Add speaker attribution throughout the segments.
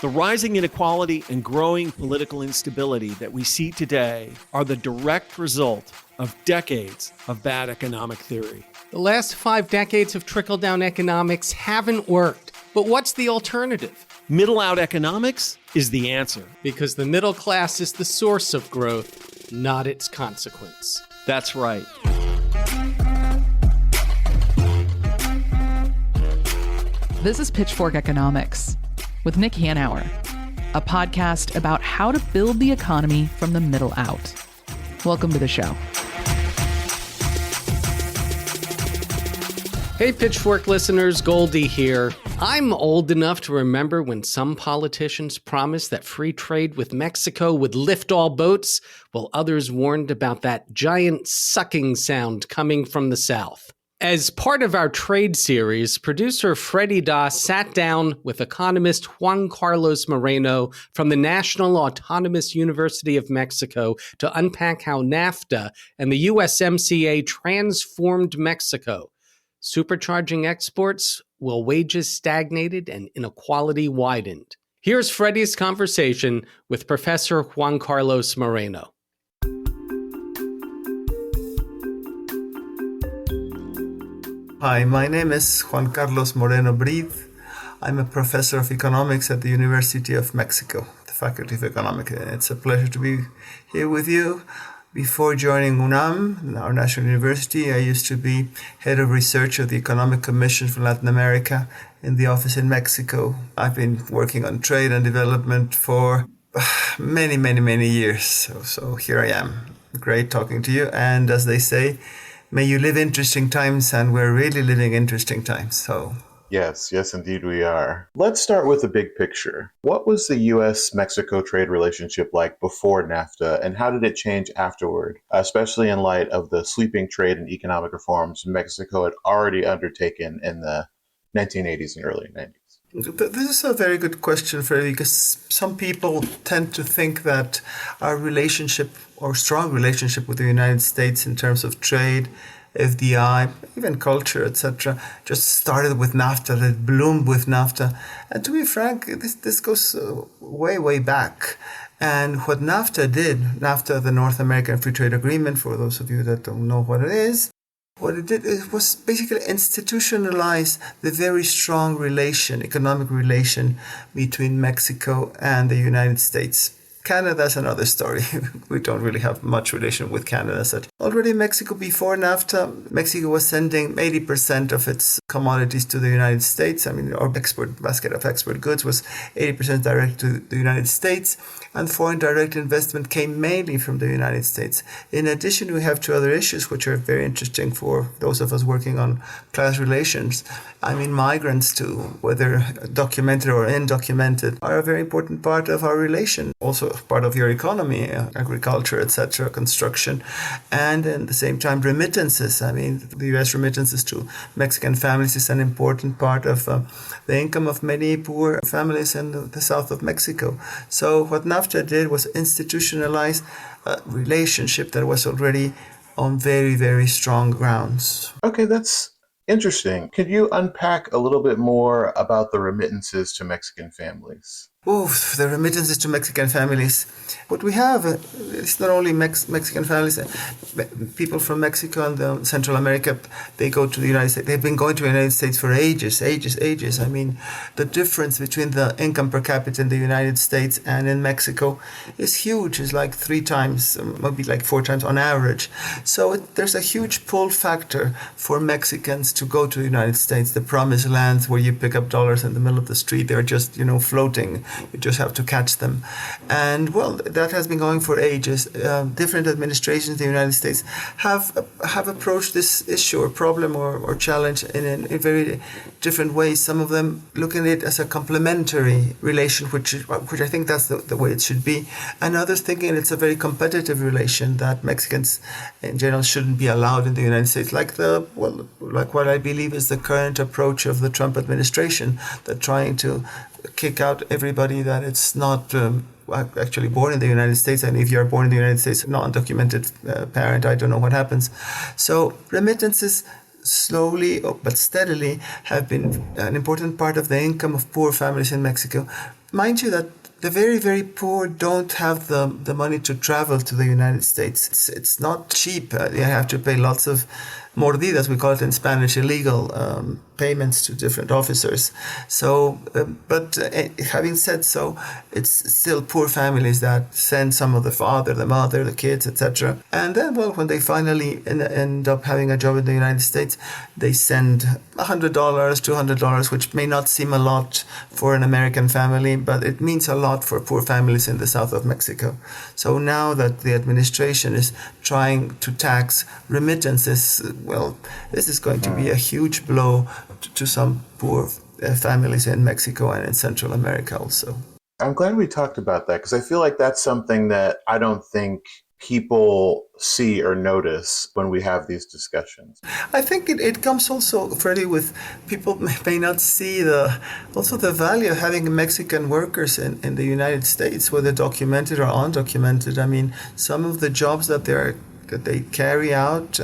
Speaker 1: The rising inequality and growing political instability that we see today are the direct result of decades of bad economic theory.
Speaker 2: The last 5 decades of trickle-down economics haven't worked. But what's the alternative?
Speaker 1: Middle-out economics is the answer.
Speaker 2: Because the middle class is the source of growth, not its consequence.
Speaker 1: That's right.
Speaker 3: This is Pitchfork Economics with Nick Hanauer, a podcast about how to build the economy from the middle out. Welcome to the show.
Speaker 2: Hey, Pitchfork listeners, Goldie here. I'm old enough to remember when some politicians promised that free trade with Mexico would lift all boats, while others warned about that giant sucking sound coming from the south. As part of our trade series, producer Freddy Doss sat down with economist Juan Carlos Moreno from the National Autonomous University of Mexico to unpack how NAFTA and the USMCA transformed Mexico, supercharging exports while wages stagnated and inequality widened. Here's Freddy's conversation with Professor Juan Carlos Moreno.
Speaker 4: Hi, my name is Juan Carlos Moreno-Brid. I'm a professor of economics at the University of Mexico, the Faculty of Economics. It's a pleasure to be here with you. Before joining UNAM, our national university, I used to be head of research of the Economic Commission for Latin America in the office in Mexico. I've been working on trade and development for many years. So here I am. Great talking to you. And as they say, may you live interesting times, and we're really living interesting times. So
Speaker 5: Yes, indeed we are. Let's start with the big picture. What was the U.S.-Mexico trade relationship like before NAFTA, and how did it change afterward, especially in light of the sweeping trade and economic reforms Mexico had already undertaken in the 1980s and early 90s?
Speaker 4: This is a very good question, Freddy, because some people tend to think that our relationship or strong relationship with the United States in terms of trade, FDI, even culture, etc., just started with NAFTA, that bloomed with NAFTA. And to be frank, this goes way back. And what NAFTA did, NAFTA, the North American Free Trade Agreement, for those of you that don't know what it did was basically institutionalize the very strong economic relation between Mexico and the United States. Canada's another story. We don't really have much relation with Canada. So already Mexico, before NAFTA, Mexico was sending 80% of its commodities to the United States. I mean, our basket of export goods was 80% direct to the United States, and foreign direct investment came mainly from the United States. In addition, we have two other issues which are very interesting for those of us working on class relations. I mean, migrants too, whether documented or undocumented, are a very important part of our relation. Also part of your economy, agriculture, etc., construction, and at the same time remittances. I mean, the U.S. remittances to Mexican families is an important part of the income of many poor families in the south of Mexico. So what NAFTA did was institutionalize a relationship that was already on very strong grounds.
Speaker 5: Okay, that's interesting. Could you unpack a little bit more about the remittances to Mexican families?
Speaker 4: The remittances to Mexican families. What we have is not only Mexican families, people from Mexico and Central America, they go to the United States. They've been going to the United States for ages. I mean, the difference between the income per capita in the United States and in Mexico is huge. It's like 3 times, maybe like 4 times on average. So there's a huge pull factor for Mexicans to go to the United States, the promised lands where you pick up dollars in the middle of the street. They're just, floating. You just have to catch them. And well, that has been going for ages. Different administrations in the United States have approached this issue or problem or challenge in very different ways. Some of them looking at it as a complementary relation, which I think that's the way it should be. And others thinking it's a very competitive relation that Mexicans in general shouldn't be allowed in the United States, like what I believe is the current approach of the Trump administration, that trying to kick out everybody that it's not actually born in the United States. And if you're born in the United States, not undocumented parent, I don't know what happens. So remittances slowly but steadily have been an important part of the income of poor families in Mexico. Mind you that the very, very poor don't have the money to travel to the United States. It's not cheap. You have to pay lots of mordidas, we call it in Spanish, illegal payments to different officers. So, but having said so, it's still poor families that send some of the father, the mother, the kids, etc. And then, well, when they finally end up having a job in the United States, they send $100, $200, which may not seem a lot for an American family, but it means a lot for poor families in the south of Mexico. So now that the administration is trying to tax remittances, well, this is going to be a huge blow to some poor families in Mexico and in Central America also.
Speaker 5: I'm glad we talked about that, because I feel like that's something that I don't think people see or notice when we have these discussions.
Speaker 4: I think it comes also, Freddy, with people may not see the value of having Mexican workers in the United States, whether documented or undocumented. I mean, some of the jobs that they carry out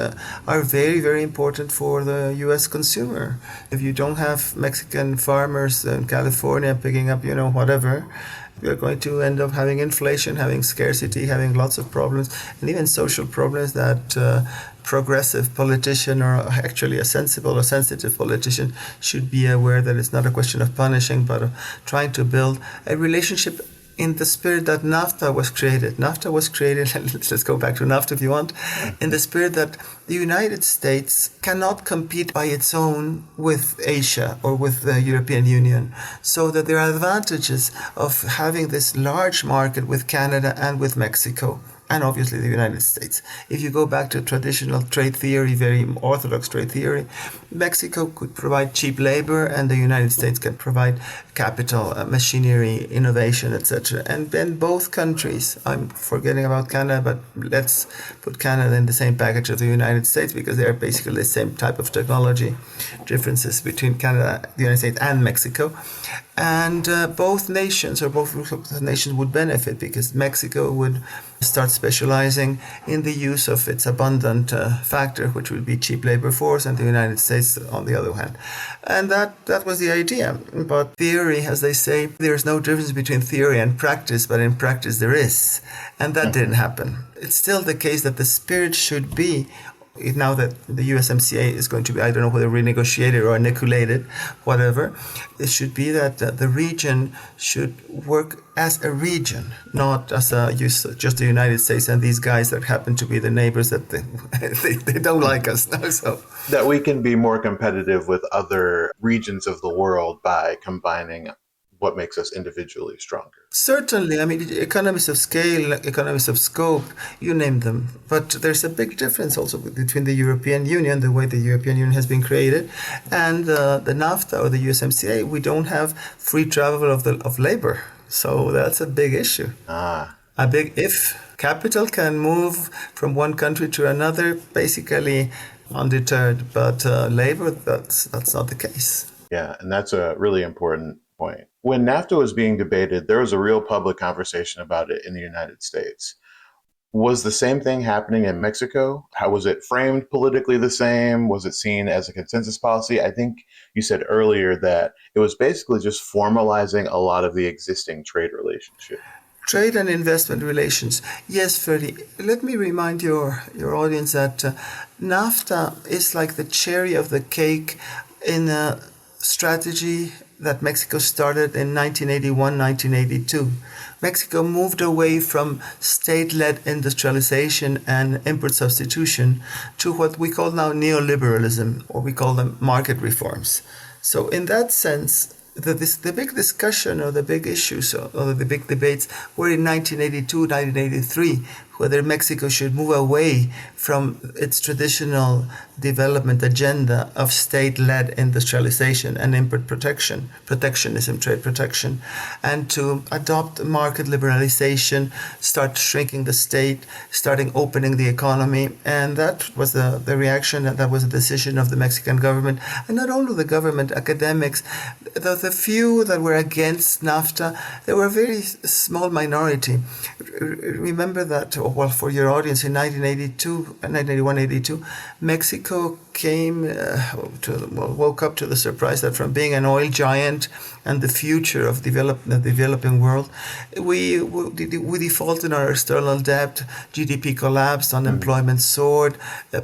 Speaker 4: are very, very important for the U.S. consumer. If you don't have Mexican farmers in California picking up, whatever, you're going to end up having inflation, having scarcity, having lots of problems, and even social problems that progressive politician, or actually a sensible or sensitive politician, should be aware that it's not a question of punishing, but of trying to build a relationship in the spirit that NAFTA was created. NAFTA was created, let's go back to NAFTA if you want, in the spirit that the United States cannot compete by its own with Asia or with the European Union. So that there are advantages of having this large market with Canada and with Mexico, and obviously the United States. If you go back to traditional trade theory, very orthodox trade theory, Mexico could provide cheap labor and the United States can provide capital, machinery, innovation, etc. And then both countries, I'm forgetting about Canada, but let's put Canada in the same package of the United States because they are basically the same type of technology differences between Canada, the United States, and Mexico. And both nations would benefit because Mexico would start specializing in the use of its abundant factor, which would be cheap labor force, and the United States on the other hand. And that was the idea. But theory, as they say, there's no difference between theory and practice, but in practice there is. And that didn't happen. It's still the case that the spirit should be, now that the USMCA is going to be, I don't know whether renegotiated or annihilated, whatever, it should be that the region should work as a region, not as just the United States and these guys that happen to be the neighbors that they don't like us now. So
Speaker 5: that we can be more competitive with other regions of the world by combining what makes us individually stronger.
Speaker 4: Certainly. I mean, economies of scale, economies of scope, you name them. But there's a big difference also between the European Union, the way the European Union has been created, and the NAFTA or the USMCA. We don't have free travel of labor. So that's a big issue. A big if. Capital can move from one country to another, basically undeterred. But labor, that's not the case.
Speaker 5: Yeah, and that's a really important point. When NAFTA was being debated, there was a real public conversation about it in the United States. Was the same thing happening in Mexico? How was it framed politically the same? Was it seen as a consensus policy? I think you said earlier that it was basically just formalizing a lot of the existing trade relationship.
Speaker 4: Trade and investment relations. Yes, Freddie. Let me remind your audience that NAFTA is like the cherry of the cake in a strategy that Mexico started in 1981, 1982. Mexico moved away from state-led industrialization and import substitution to what we call now neoliberalism, or we call them market reforms. So in that sense, the big discussion or the big issues or the big debates were in 1982, 1983, whether Mexico should move away from its traditional development agenda of state-led industrialization and import protectionism, trade protection, and to adopt market liberalization, start shrinking the state, starting opening the economy. And that was the reaction, and that was a decision of the Mexican government. And not only the government, academics, the few that were against NAFTA, they were a very small minority. Remember that well, for your audience, in 1982, Mexico woke up to the surprise that from being an oil giant and the future of the developing world, we defaulted on our external debt, GDP collapsed, unemployment soared,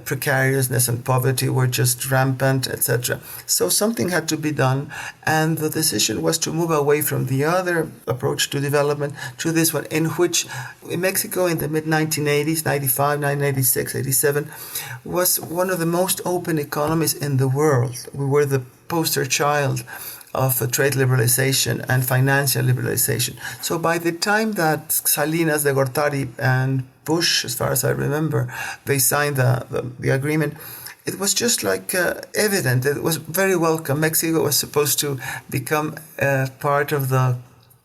Speaker 4: precariousness and poverty were just rampant, etc. So something had to be done, and the decision was to move away from the other approach to development to this one, in which Mexico in the mid-1980s, 95, 1986, 87, was one of the most open economies in the world. We were the poster child of trade liberalization and financial liberalization. So by the time that Salinas de Gortari and Bush, as far as I remember, they signed the agreement, it was just like evident. It was very welcome. Mexico was supposed to become part of the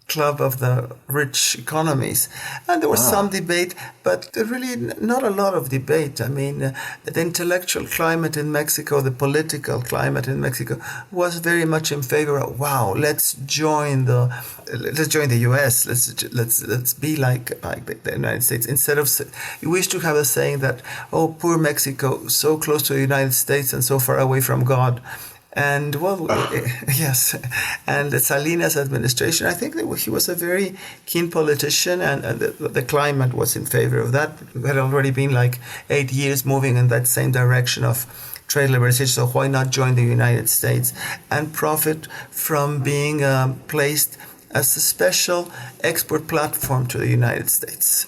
Speaker 4: club of the rich economies. And there was some debate, but really not a lot of debate. I mean, the intellectual climate in Mexico, the political climate in Mexico was very much in favor of, wow, let's join the US. Let's be like the United States. Instead of, we used to have a saying that, oh, poor Mexico, so close to the United States and so far away from God. And yes, and the Salinas administration, I think that he was a very keen politician, and the climate was in favor of that. It had already been like 8 years moving in that same direction of trade liberalization, so why not join the United States and profit from being placed as a special export platform to the United States?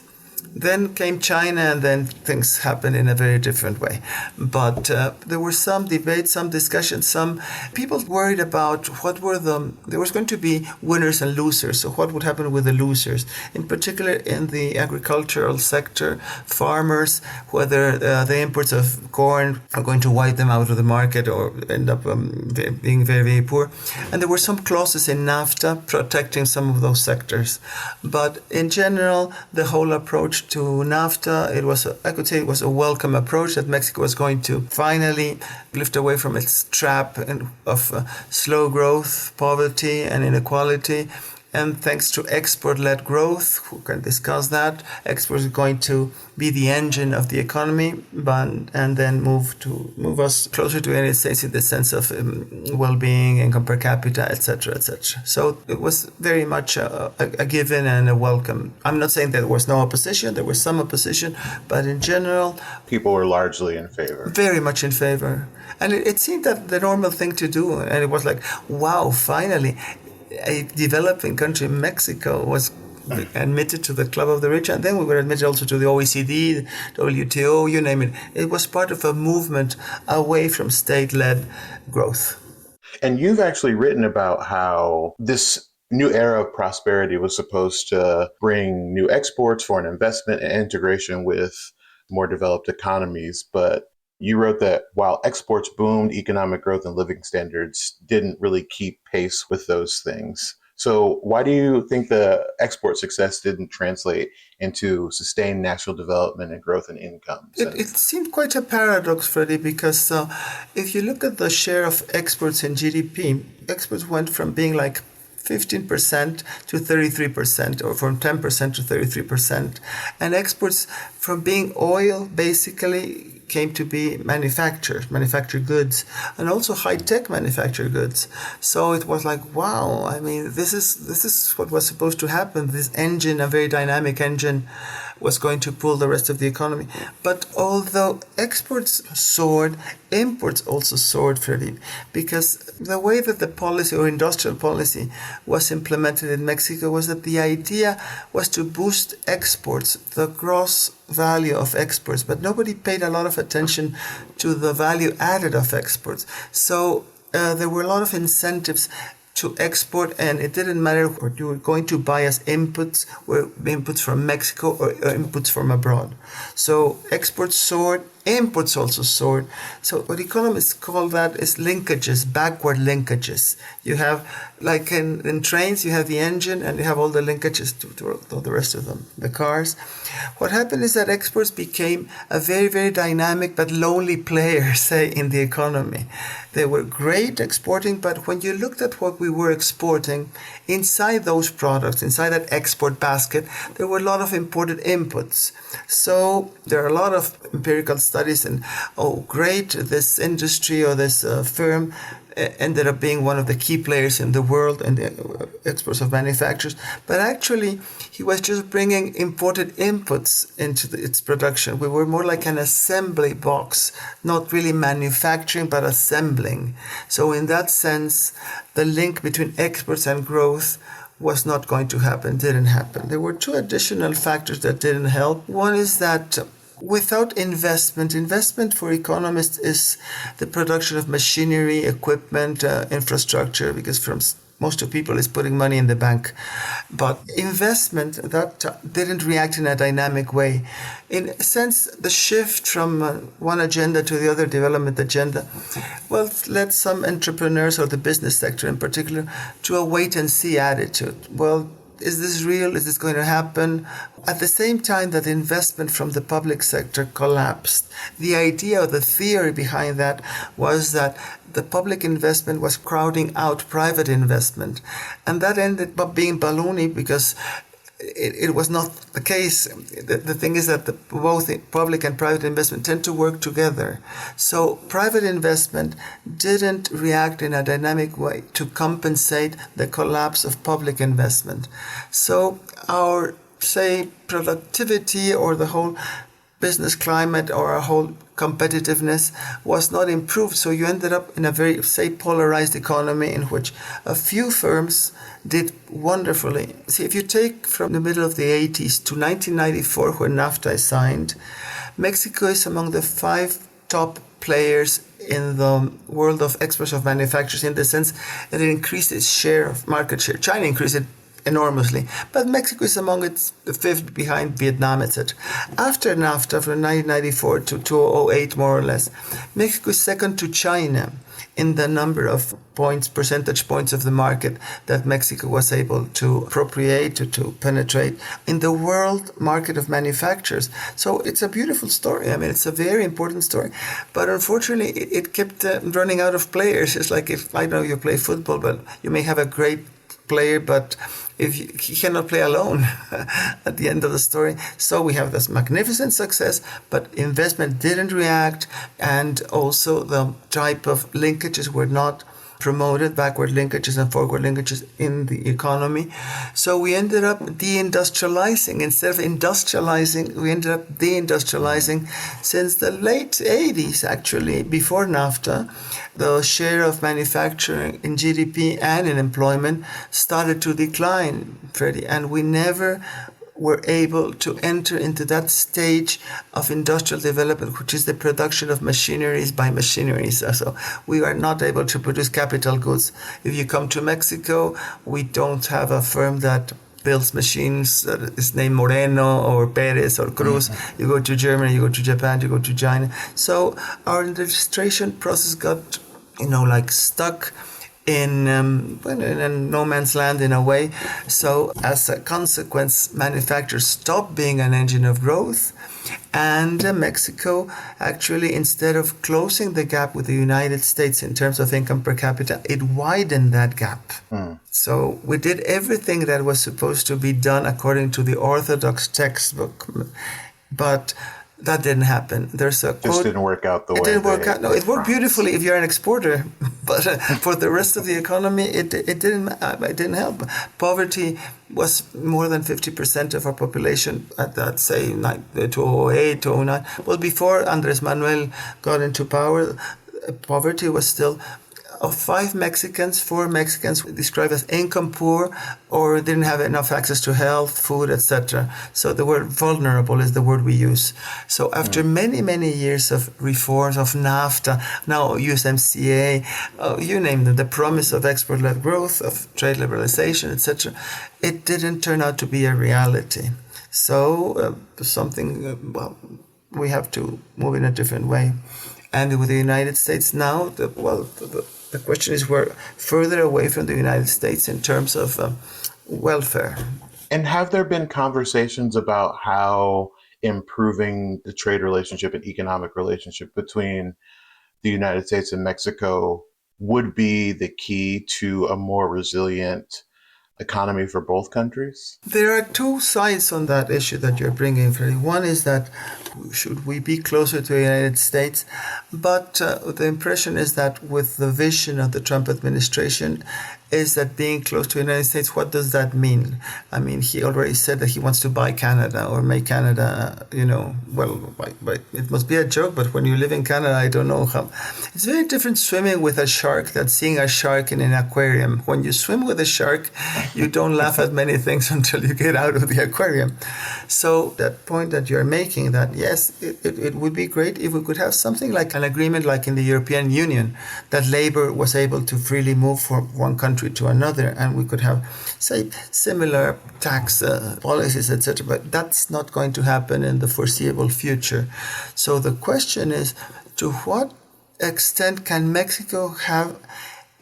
Speaker 4: Then came China, and then things happened in a very different way. But there were some debates, some discussions, some people worried about there was going to be winners and losers. So what would happen with the losers? In particular, in the agricultural sector, farmers, whether the imports of corn are going to wipe them out of the market or end up being very, very poor. And there were some clauses in NAFTA protecting some of those sectors. But in general, the whole approach to NAFTA, I could say it was a welcome approach that Mexico was going to finally lift away from its trap of slow growth, poverty, and inequality. And thanks to export-led growth, who can discuss that, exports are going to be the engine of the economy, and then move us closer to the United States in the sense of well-being, income per capita, etc., etc. So it was very much a given and a welcome. I'm not saying there was no opposition. There was some opposition, but in general,
Speaker 5: people were largely in favor.
Speaker 4: Very much in favor. And it seemed that the normal thing to do. And it was like, wow, finally, a developing country, Mexico, was admitted to the club of the rich, and then we were admitted also to the OECD, WTO, you name it. It was part of a movement away from state-led growth.
Speaker 5: And you've actually written about how this new era of prosperity was supposed to bring new exports, foreign investment, and integration with more developed economies, but you wrote that while exports boomed, economic growth and living standards didn't really keep pace with those things. So why do you think the export success didn't translate into sustained national development and growth in income?
Speaker 4: It seemed quite a paradox, Freddy, because if you look at the share of exports in GDP, exports went from being like 15% to 33%, or from 10% to 33%. And exports from being oil basically came to be manufactured goods, and also high-tech manufactured goods. So it was like, wow, I mean, this is what was supposed to happen. This engine, a very dynamic engine, was going to pull the rest of the economy. But although exports soared, imports also soared, Freddy, because the way that the policy or industrial policy was implemented in Mexico was that the idea was to boost exports, the gross value of exports, but nobody paid a lot of attention to the value added of exports. So there were a lot of incentives to export, and it didn't matter what you were going to buy as inputs, were inputs from Mexico or inputs from abroad. So exports soared, Imports also soared. So what economists call that is linkages, backward linkages. You have, like in trains, you have the engine and you have all the linkages to the rest of them, the cars. What happened is that exports became a very, very dynamic but lonely player, say, in the economy. They were great exporting, but when you looked at what we were exporting, inside those products, inside that export basket, there were a lot of imported inputs. So there are a lot of empirical studies and, oh, great, this industry or this firm ended up being one of the key players in the world in the exports of manufacturers. But actually, he was just bringing imported inputs into its production. We were more like an assembly box, not really manufacturing, but assembling. So in that sense, the link between exports and growth was not going to happen, didn't happen. There were two additional factors that didn't help. One is that without investment for economists is the production of machinery, equipment, infrastructure, because from most of people is putting money in the bank. But investment, that didn't react in a dynamic way. In a sense, the shift from one agenda to the other development agenda, well, led some entrepreneurs or the business sector in particular to a wait-and-see attitude. Well, is this real? Is this going to happen? At the same time that investment from the public sector collapsed, the idea or the theory behind that was that the public investment was crowding out private investment. And that ended up being baloney because it was not the case. The thing is that both public and private investment tend to work together. So private investment didn't react in a dynamic way to compensate the collapse of public investment. So our, say, productivity or the whole business climate or our whole competitiveness was not improved. So you ended up in a very, say, polarized economy in which a few firms did wonderfully. See, if you take from the middle of the 80s to 1994, when NAFTA is signed, Mexico is among the 5 top players in the world of exports of manufacturers, in the sense that it increased its share of market share. China increased it enormously, but Mexico is among its the 5th behind Vietnam, etc. After NAFTA, from 1994 to 2008, more or less, Mexico is second to China in the number of percentage points of the market that Mexico was able to appropriate, to penetrate in the world market of manufacturers. So it's a beautiful story. I mean, it's a very important story. But unfortunately, it kept running out of players. It's like if, I know you play football, but you may have a great player, but if he cannot play alone at the end of the story. So we have this magnificent success, but investment didn't react, and also the type of linkages were not promoted, backward linkages and forward linkages in the economy. So we ended up deindustrializing. Instead of industrializing, we ended up deindustrializing. Since the late 80s, actually, before NAFTA, the share of manufacturing in GDP and in employment started to decline, Freddy, and we never were able to enter into that stage of industrial development, which is the production of machineries by machineries. So we are not able to produce capital goods. If you come to Mexico, we don't have a firm that builds machines that is named Moreno or Perez or Cruz. Mm-hmm. You go to Germany, you go to Japan, you go to China. So our industrialization process got, stuck in no man's land in a way. So as a consequence, manufacturers stopped being an engine of growth, and Mexico actually, instead of closing the gap with the United States in terms of income per capita, it widened that gap. So we did everything that was supposed to be done according to the orthodox textbook, but that didn't happen. There's a quote.
Speaker 5: Just didn't work out the way. It
Speaker 4: didn't work out. No, it worked beautifully if you're an exporter, but for the rest of the economy, it didn't help. Poverty was more than 50% of our population at that, say, 2008, 2009. Well, before Andrés Manuel got into power, poverty was still, of 5 Mexicans, 4 Mexicans were described as income poor or didn't have enough access to health, food, etc. So the word vulnerable is the word we use. So after many, many years of reforms of NAFTA, now USMCA, you name them, the promise of export-led growth, of trade liberalization, etc., it didn't turn out to be a reality. So we have to move in a different way. And with the United States now, the question is we're further away from the United States in terms of welfare.
Speaker 5: And have there been conversations about how improving the trade relationship and economic relationship between the United States and Mexico would be the key to a more resilient economy for both countries?
Speaker 4: There are two sides on that issue that you're bringing, Freddy. One is that should we be closer to the United States? But the impression is that with the vision of the Trump administration is that being close to the United States, what does that mean? I mean, he already said that he wants to buy Canada or make Canada, it must be a joke, but when you live in Canada, I don't know how. It's very different swimming with a shark than seeing a shark in an aquarium. When you swim with a shark, you don't laugh at many things until you get out of the aquarium. So that point that you're making, that yes, it would be great if we could have something like an agreement like in the European Union, that labor was able to freely move from one country to another, and we could have, say, similar tax policies, etc. But that's not going to happen in the foreseeable future. So the question is, to what extent can Mexico have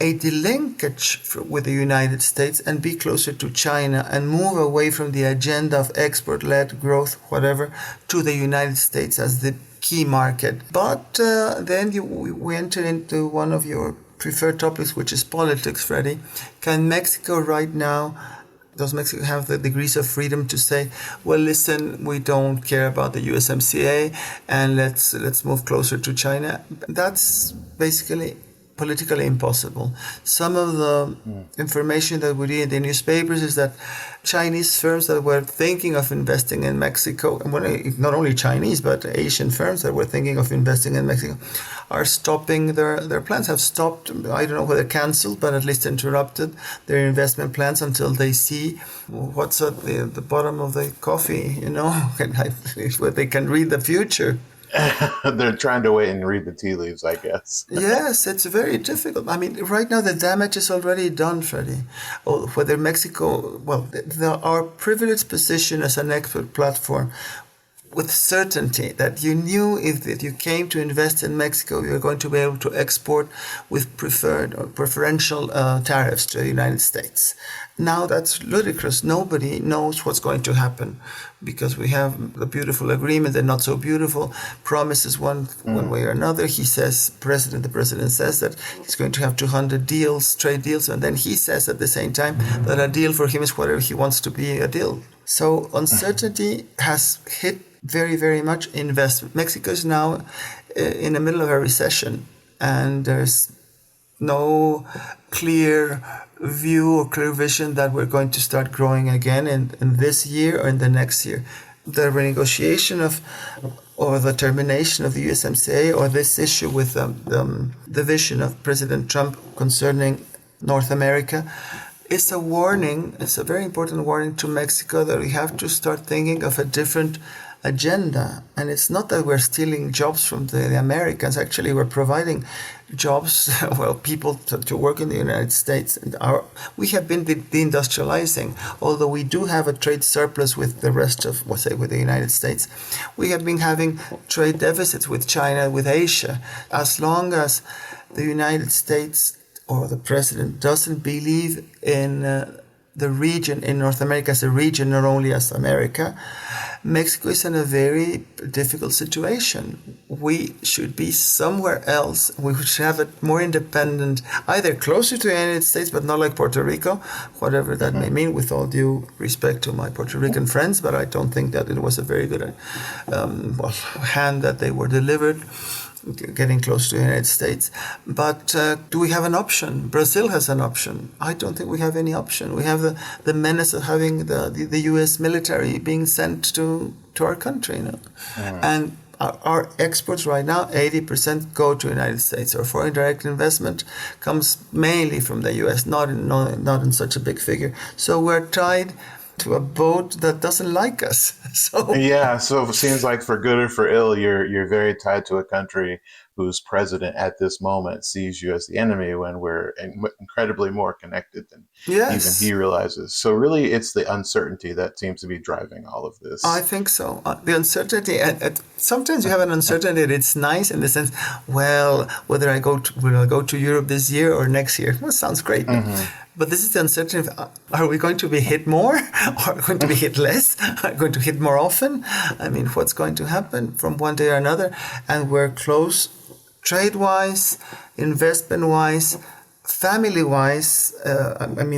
Speaker 4: a delinkage with the United States and be closer to China and move away from the agenda of export-led growth, whatever, to the United States as the key market? But then we enter into one of your preferred topics, which is politics, Freddy. Can Mexico right now, does Mexico have the degrees of freedom to say, well, listen, we don't care about the USMCA and let's move closer to China? That's basically politically impossible. Some of the information that we read in the newspapers is that Chinese firms that were thinking of investing in Mexico, and not only Chinese, but Asian firms that were thinking of investing in Mexico, are stopping their plans, have stopped, I don't know whether canceled, but at least interrupted their investment plans until they see what's at the bottom of the coffee, where they can read the future.
Speaker 5: They're trying to wait and read the tea leaves, I guess.
Speaker 4: Yes, it's very difficult. I mean, right now the damage is already done, Freddy. Whether Mexico, our privileged position as an export platform, with certainty that you knew if you came to invest in Mexico, you were going to be able to export with preferred or preferential tariffs to the United States. Now that's ludicrous. Nobody knows what's going to happen because we have the beautiful agreement and not so beautiful promises one way or another. He says, the president says that he's going to have 200 trade deals, and then he says at the same time that a deal for him is whatever he wants to be a deal. So uncertainty has hit very, very much investment. Mexico is now in the middle of a recession, and there's no clear view or clear vision that we're going to start growing again in this year or in the next year. The renegotiation or the termination of the USMCA, or this issue with the vision of President Trump concerning North America, it's a warning. It's a very important warning to Mexico that we have to start thinking of a different agenda. And it's not that we're stealing jobs from the Americans. Actually, we're providing jobs, people to work in the United States. And we have been deindustrializing, although we do have a trade surplus with the rest of, with the United States. We have been having trade deficits with China, with Asia. As long as the United States or the president doesn't believe in the region, in North America as a region, not only as America, Mexico is in a very difficult situation. We should be somewhere else. We should have it more independent, either closer to the United States, but not like Puerto Rico, whatever that may mean, with all due respect to my Puerto Rican friends, but I don't think that it was a very good hand that they were delivered, getting close to the United States. But do we have an option? Brazil has an option. I don't think we have any option. We have the menace of having the U.S. military being sent to our country. And our exports right now, 80% go to the United States. Our foreign direct investment comes mainly from the U.S., not in such a big figure. So we're tied to a boat that doesn't like us. So
Speaker 5: it seems like for good or for ill, you're very tied to a country whose president at this moment sees you as the enemy when we're incredibly more connected than even he realizes. So really, it's the uncertainty that seems to be driving all of this.
Speaker 4: I think so. The uncertainty, and sometimes you have an uncertainty that it's nice in the sense, well, whether will I go to Europe this year or next year? Well, sounds great. But this is the uncertainty. Are we going to be hit more? Are we going to be hit less? Are we going to hit more often? I mean, what's going to happen from one day or another? And we're close trade-wise, investment-wise, family-wise.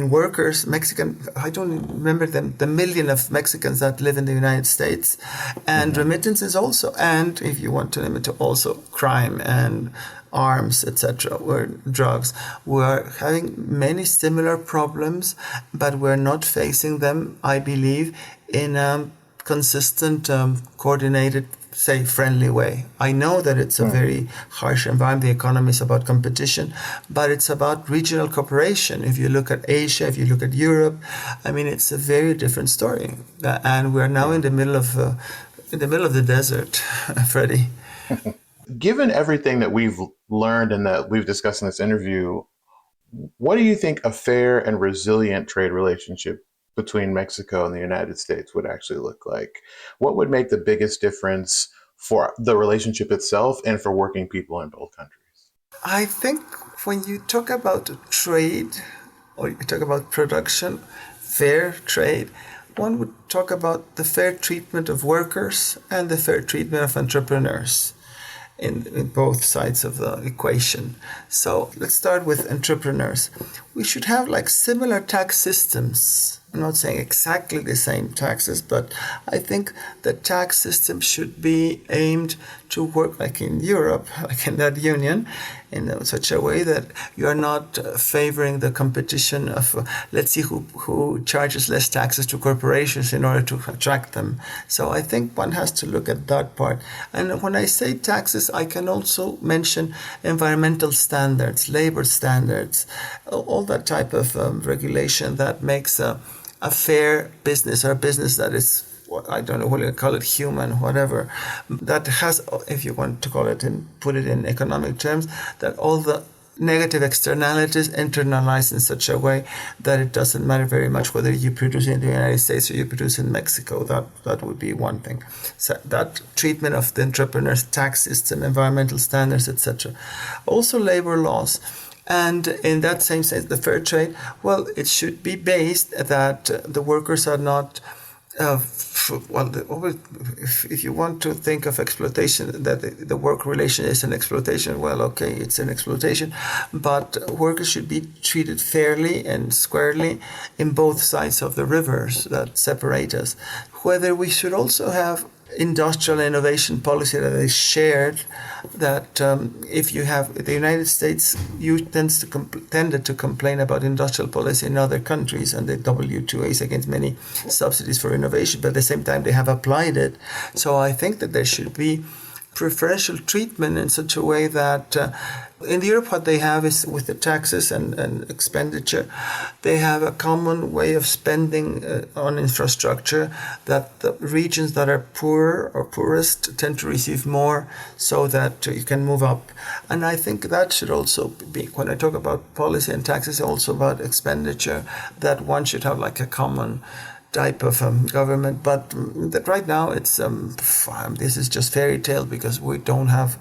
Speaker 4: Workers, Mexican, I don't remember the million of Mexicans that live in the United States. And remittances also. And if you want to limit to also crime and arms, etc., or drugs. We're having many similar problems, but we're not facing them, I believe, in a consistent, coordinated, say, friendly way. I know that it's a very harsh environment. The economy is about competition, but it's about regional cooperation. If you look at Asia, if you look at Europe, I mean, it's a very different story. And we're now in the middle of the desert, Freddy.
Speaker 5: Given everything that we've learned and that we've discussed in this interview, what do you think a fair and resilient trade relationship between Mexico and the United States would actually look like? What would make the biggest difference for the relationship itself and for working people in both countries?
Speaker 4: I think when you talk about trade or you talk about production, fair trade, one would talk about the fair treatment of workers and the fair treatment of entrepreneurs. In both sides of the equation. So let's start with entrepreneurs. We should have like similar tax systems. I'm not saying exactly the same taxes, but I think the tax system should be aimed to work like in Europe, like in that union, in such a way that you are not favoring the competition of, let's see who charges less taxes to corporations in order to attract them. So I think one has to look at that part. And when I say taxes, I can also mention environmental standards, labor standards, all that type of regulation that makes a fair business, or a business that is, I don't know what you call it, human, whatever, that has, if you want to call it and put it in economic terms, that all the negative externalities internalized in such a way that it doesn't matter very much whether you produce in the United States or you produce in Mexico. That would be one thing. So that treatment of the entrepreneurs, tax system, environmental standards, etc. Also labor laws. And in that same sense, the fair trade, well, it should be based that the workers are not, if you want to think of exploitation, that the work relation is an exploitation, well, okay, it's an exploitation, but workers should be treated fairly and squarely in both sides of the rivers that separate us. Whether we should also have industrial innovation policy that is shared, that if you have the United States, tended to complain about industrial policy in other countries, and the WTO is against many subsidies for innovation, but at the same time they have applied it. So I think that there should be preferential treatment in such a way that in Europe what they have is with the taxes and expenditure, they have a common way of spending on infrastructure, that the regions that are poorer or poorest tend to receive more so that you can move up. And I think that should also be, when I talk about policy and taxes, also about expenditure, that one should have like a common type of government, but that right now it's this is just fairy tale because we don't have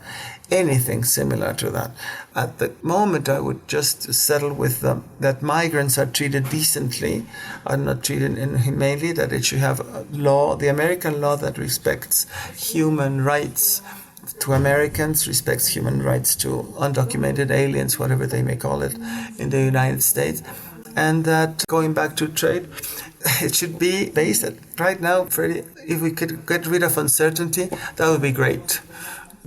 Speaker 4: anything similar to that. At the moment, I would just settle with that migrants are treated decently, are not treated inhumanely, that it should have a law, the American law that respects human rights to Americans, respects human rights to undocumented aliens, whatever they may call it, in the United States. And that, going back to trade, it should be based at, right now, Freddy, if we could get rid of uncertainty, that would be great.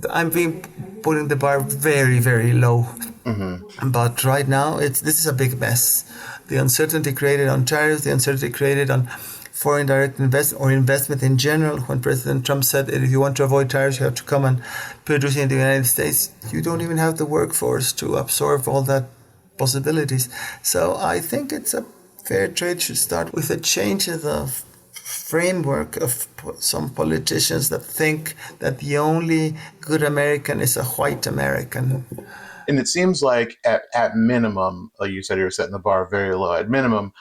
Speaker 4: I'm putting the bar very, very low. Mm-hmm. But right now, this is a big mess. The uncertainty created on tariffs, the uncertainty created on foreign direct investment or investment in general. When President Trump said that if you want to avoid tariffs, you have to come and produce in the United States, you don't even have the workforce to absorb all that possibilities. So I think it's a fair trade should start with a change of the framework of some politicians that think that the only good American is a white American.
Speaker 5: And it seems like at minimum, like you said, you're setting the bar very low. At minimum,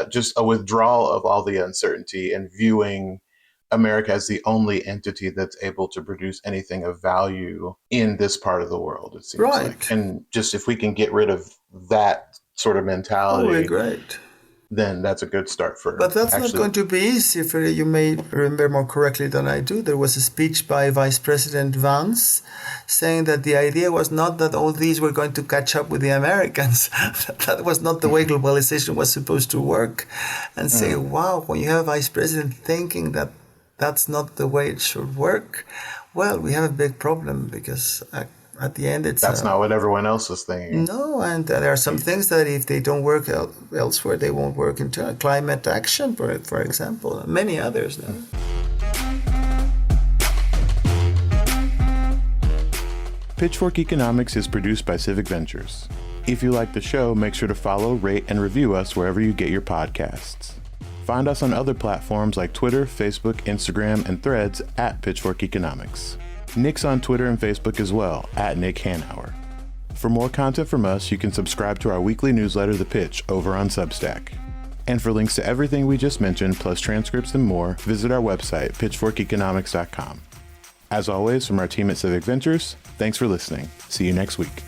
Speaker 5: just a withdrawal of all the uncertainty and viewing America as the only entity that's able to produce anything of value in this part of the world, it seems like. And just if we can get rid of that sort of mentality,
Speaker 4: great.
Speaker 5: Then that's a good start for.
Speaker 4: But that's not going to be easy. You may remember more correctly than I do. There was a speech by Vice President Vance saying that the idea was not that all these were going to catch up with the Americans. That was not the way globalization was supposed to work. And say, wow, when you have a vice president thinking that that's not the way it should work, well, we have a big problem, because at the end,
Speaker 5: that's not what everyone else is thinking.
Speaker 4: No, and there are some things that if they don't work elsewhere, they won't work in climate action, for example, many others. No?
Speaker 5: Pitchfork Economics is produced by Civic Ventures. If you like the show, make sure to follow, rate, and review us wherever you get your podcasts. Find us on other platforms like Twitter, Facebook, Instagram, and Threads at Pitchfork Economics. Nick's on Twitter and Facebook as well, at Nick Hanauer. For more content from us, you can subscribe to our weekly newsletter, The Pitch, over on Substack. And for links to everything we just mentioned, plus transcripts and more, visit our website, pitchforkeconomics.com. As always, from our team at Civic Ventures, thanks for listening. See you next week.